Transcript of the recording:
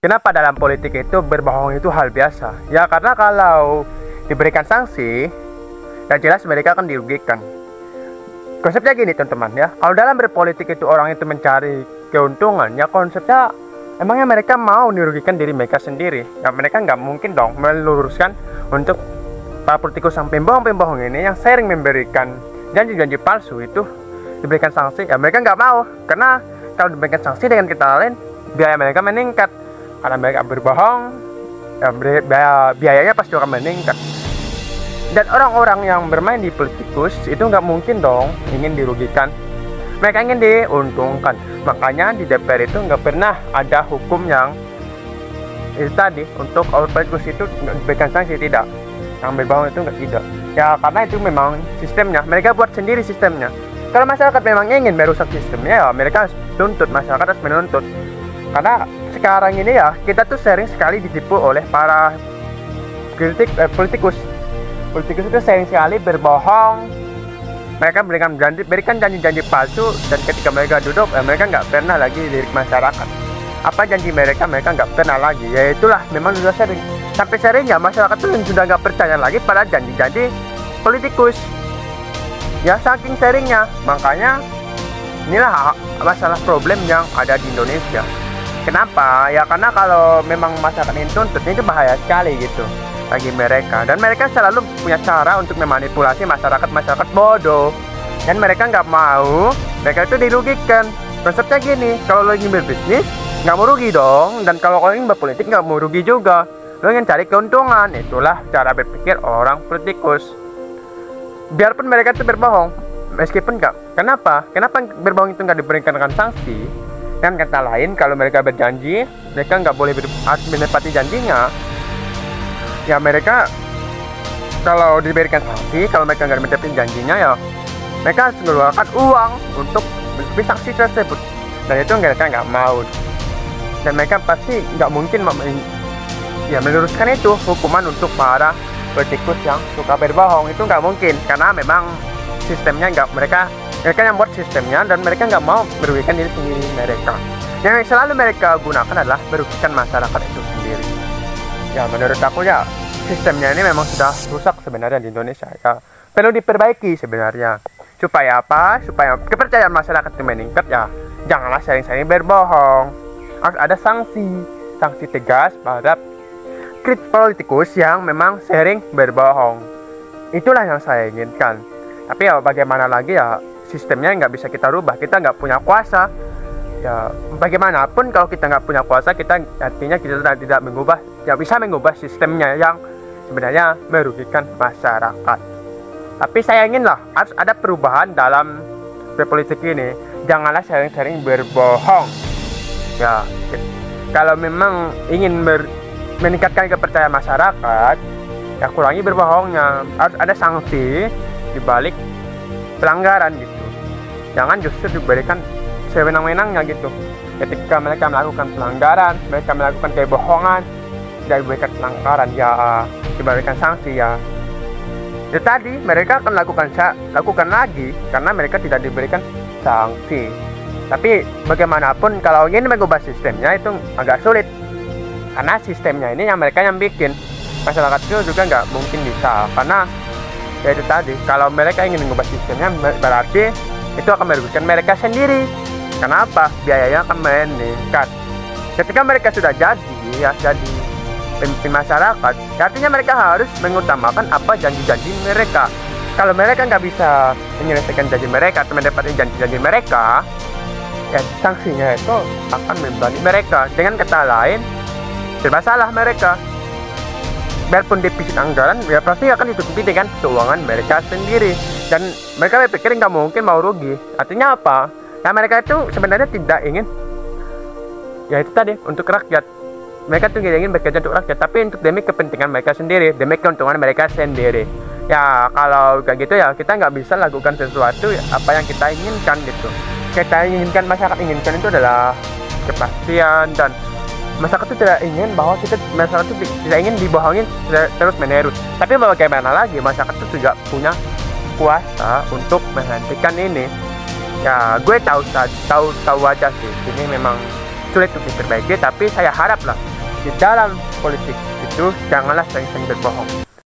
Kenapa dalam politik itu berbohong itu hal biasa? Ya karena kalau diberikan sanksi, ya jelas mereka akan dirugikan. Konsepnya gini teman-teman ya, kalau dalam berpolitik itu orang itu mencari keuntungan, ya konsepnya emangnya mereka mau dirugikan diri mereka sendiri? Ya mereka nggak mungkin dong meluruskan untuk para politikus yang pembohong-pembohong ini yang sering memberikan janji-janji palsu itu diberikan sanksi. Ya mereka nggak mau, karena kalau diberikan sanksi dengan kita lain, biaya mereka meningkat. Karena mereka berbohong, ya biayanya pasti akan meningkat. Dan orang-orang yang bermain di politikus itu nggak mungkin dong ingin dirugikan. Mereka ingin diuntungkan. Makanya di DPR itu nggak pernah ada hukum yang itu tadi untuk politikus itu diberikan sanksi, tidak. Yang berbohong itu nggak, tidak. Ya karena itu memang sistemnya. Mereka buat sendiri sistemnya. Kalau masyarakat memang ingin merusak sistemnya, ya mereka harus tuntut, masyarakat harus menuntut. Karena sekarang ini ya kita tuh sering sekali ditipu oleh para politikus. Politikus itu sering sekali berbohong. Mereka berikan janji-janji palsu, dan ketika mereka duduk, mereka nggak pernah lagi lirik masyarakat. Apa janji mereka nggak pernah lagi. Ya itulah memang sudah sering. Sampai seringnya masyarakat tuh sudah nggak percaya lagi pada janji-janji politikus. Ya saking seringnya, makanya inilah masalah problem yang ada di Indonesia. Kenapa? Ya karena kalau memang masyarakat ini tuntut, itu bahaya sekali gitu bagi mereka. Dan mereka selalu punya cara untuk memanipulasi masyarakat bodoh. Dan mereka nggak mau mereka itu dirugikan. Konsepnya gini, kalau lo ingin berbisnis, nggak mau rugi dong. Dan kalau lo ingin berpolitik, nggak mau rugi juga. Lo ingin cari keuntungan. Itulah cara berpikir orang politikus. Biarpun mereka itu berbohong, meskipun nggak. Kenapa berbohong itu nggak diberikan sanksi? Dan kata lain, kalau mereka berjanji, mereka nggak boleh harus menepati janjinya. Ya mereka kalau diberikan sanksi, kalau mereka nggak menepati janjinya, ya mereka harus mengeluarkan uang untuk beli sanksi tersebut. Dan itu mereka nggak mau. Dan mereka pasti nggak mungkin meluruskan itu hukuman untuk para politikus yang suka berbohong. Itu nggak mungkin, karena memang sistemnya mereka yang buat sistemnya, dan mereka nggak mau merugikan diri sendiri mereka. Yang selalu mereka gunakan adalah merugikan masyarakat itu sendiri. Ya menurut aku ya sistemnya ini memang sudah rusak sebenarnya di Indonesia. Ya perlu diperbaiki sebenarnya. Supaya apa? Supaya kepercayaan masyarakat itu meningkat. Ya janganlah sering-sering berbohong. Harus ada sanksi tegas pada politikus yang memang sering berbohong. Itulah yang saya inginkan. Tapi ya bagaimana lagi, ya sistemnya nggak bisa kita rubah, kita nggak punya kuasa. Ya bagaimanapun kalau kita nggak punya kuasa, artinya kita tidak bisa mengubah sistemnya yang sebenarnya merugikan masyarakat. Tapi saya inginlah harus ada perubahan dalam berpolitik ini. Janganlah sering-sering berbohong. Ya kalau memang ingin meningkatkan kepercayaan masyarakat, ya kurangi berbohongnya. Harus ada sanksi dibalik pelanggaran gitu. Jangan justru diberikan sewenang-wenangnya gitu. Ketika mereka melakukan pelanggaran, mereka melakukan kebohongan, tidak diberikan pelanggaran, ya diberikan sanksi. Ya tadi mereka akan lakukan lagi karena mereka tidak diberikan sanksi. Tapi bagaimanapun kalau ingin mengubah sistemnya itu agak sulit, karena sistemnya ini yang mereka yang bikin. Masyarakat itu juga nggak mungkin bisa, karena ya itu tadi, kalau mereka ingin mengubah sistemnya berarti itu akan merugikan mereka sendiri. Kenapa? Biayanya akan meningkat. Ketika mereka sudah jadi pemimpin masyarakat, artinya mereka harus mengutamakan apa janji-janji mereka. Kalau mereka nggak bisa menyelesaikan janji mereka atau mendapatkan janji-janji mereka, ya sanksinya itu akan membebani mereka. Dengan kata lain, serba salah mereka. Biarpun defisit anggaran, ya pasti akan ditutupi dengan keuangan mereka sendiri. Dan mereka berpikir nggak mungkin mau rugi. Artinya apa? Nah mereka itu sebenarnya tidak ingin, ya itu tadi, untuk rakyat. Mereka tuh tidak ingin bekerja untuk rakyat, tapi untuk demi kepentingan mereka sendiri, demi keuntungan mereka sendiri. Ya kalau kayak gitu ya kita nggak bisa lakukan sesuatu apa yang kita inginkan gitu. Kita inginkan, masyarakat inginkan itu adalah kepastian, dan masyarakat itu tidak ingin bahwa masyarakat itu tidak ingin dibohongin terus menerus. Tapi bagaimana lagi, masyarakat itu juga punya kuasa untuk menghentikan ini. Ya gue tahu aja sih ini memang sulit untuk diperbaiki, tapi saya harap lah di dalam politik itu janganlah sering-sering berbohong.